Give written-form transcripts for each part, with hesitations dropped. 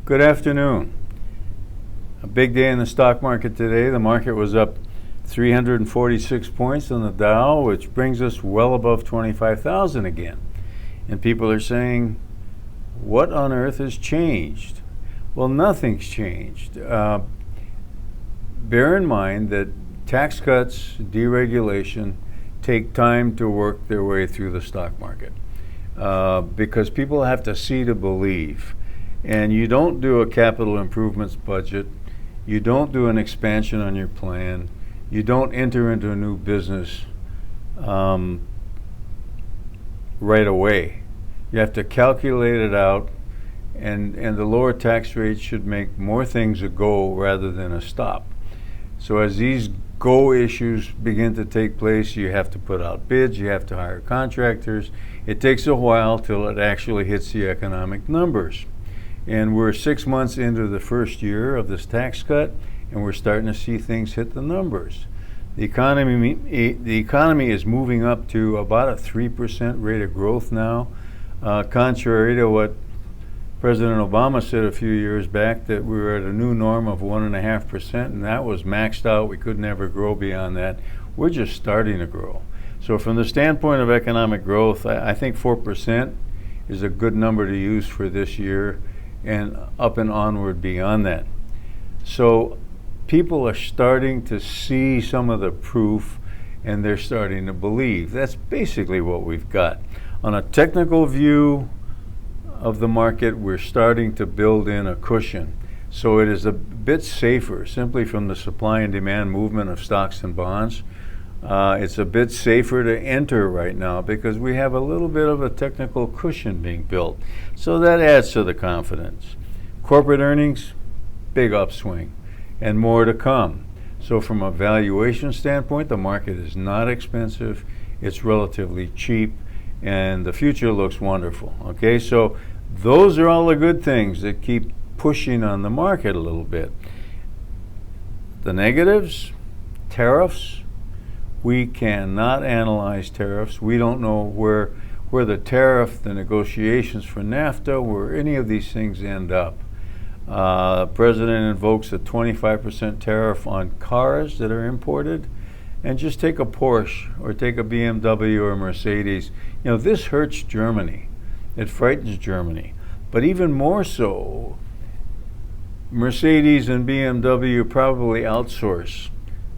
Good afternoon. A big day in the stock market today. The market was up 346 points on the Dow, which brings us well above 25,000 again. And people are saying, what on earth has changed? Well, nothing's changed. Bear in mind that tax cuts, deregulation take time to work their way through the stock market because people have to see to believe. And you don't do a capital improvements budget, you don't do an expansion on your plan, you don't enter into a new business right away. You have to calculate it out, and the lower tax rate should make more things a go rather than a stop. So as these go issues begin to take place, you have to put out bids, you have to hire contractors. It takes a while till it actually hits the economic numbers. And we're 6 months into the first year of this tax cut, and we're starting to see things hit the numbers. The economy is moving up to about a 3% rate of growth now, contrary to what President Obama said a few years back, that we were at a new norm of 1.5%, and that was maxed out. We could never grow beyond that. We're just starting to grow. So from the standpoint of economic growth, I think 4% is a good number to use for this year, and up and onward beyond that. So people are starting to see some of the proof, and they're starting to believe. That's basically what we've got. On a technical view of the market, we're starting to build in a cushion. So it is a bit safer simply from the supply and demand movement of stocks and bonds. It's a bit safer to enter right now because we have a little bit of a technical cushion being built. So that adds to the confidence. Corporate earnings, big upswing, and more to come. So from a valuation standpoint, the market is not expensive, it's relatively cheap, and the future looks wonderful. Okay, so those are all the good things that keep pushing on the market a little bit. The negatives, tariffs. We cannot analyze tariffs. We don't know where the tariff, the negotiations for NAFTA, where any of these things end up. The president invokes a 25% tariff on cars that are imported. And just take a Porsche or take a BMW or a Mercedes. You know, this hurts Germany. It frightens Germany. But even more so, Mercedes and BMW probably outsource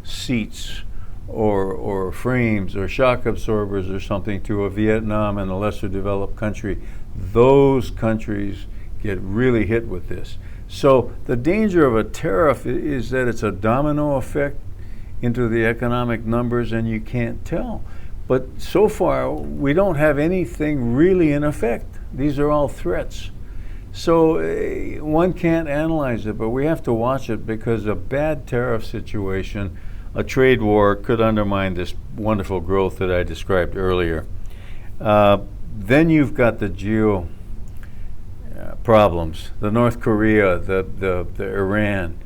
seats or frames or shock absorbers or something to a Vietnam and a lesser developed country. Those countries get really hit with this. So the danger of a tariff is that it's a domino effect into the economic numbers and you can't tell. But so far, we don't have anything really in effect. These are all threats. So one can't analyze it, but we have to watch it because a bad tariff situation, a trade war, could undermine this wonderful growth that I described earlier. Then you've got the geo problems, the North Korea, the Iran.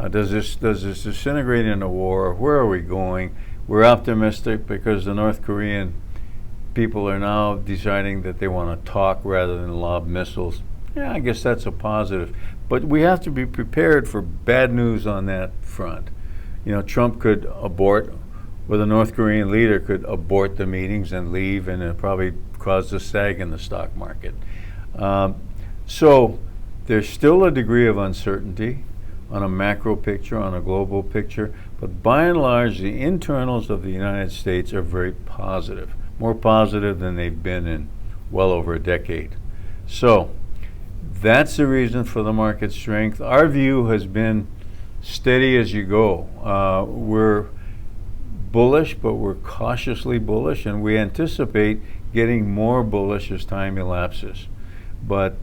Does this disintegrate into war? Where are we going? We're optimistic because the North Korean people are now deciding that they want to talk rather than lob missiles. Yeah, I guess that's a positive. But we have to be prepared for bad news on that front. You know, Trump could abort, or the North Korean leader could abort the meetings and leave, and it probably caused a sag in the stock market. So there's still a degree of uncertainty on a macro picture, on a global picture, but by and large, the internals of the United States are very positive, more positive than they've been in well over a decade. So that's the reason for the market strength. Our view has been steady as you go. We're bullish, but we're cautiously bullish, and we anticipate getting more bullish as time elapses. But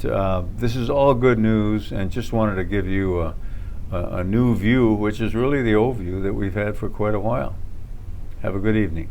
this is all good news, and just wanted to give you a new view, which is really the old view that we've had for quite a while. Have a good evening.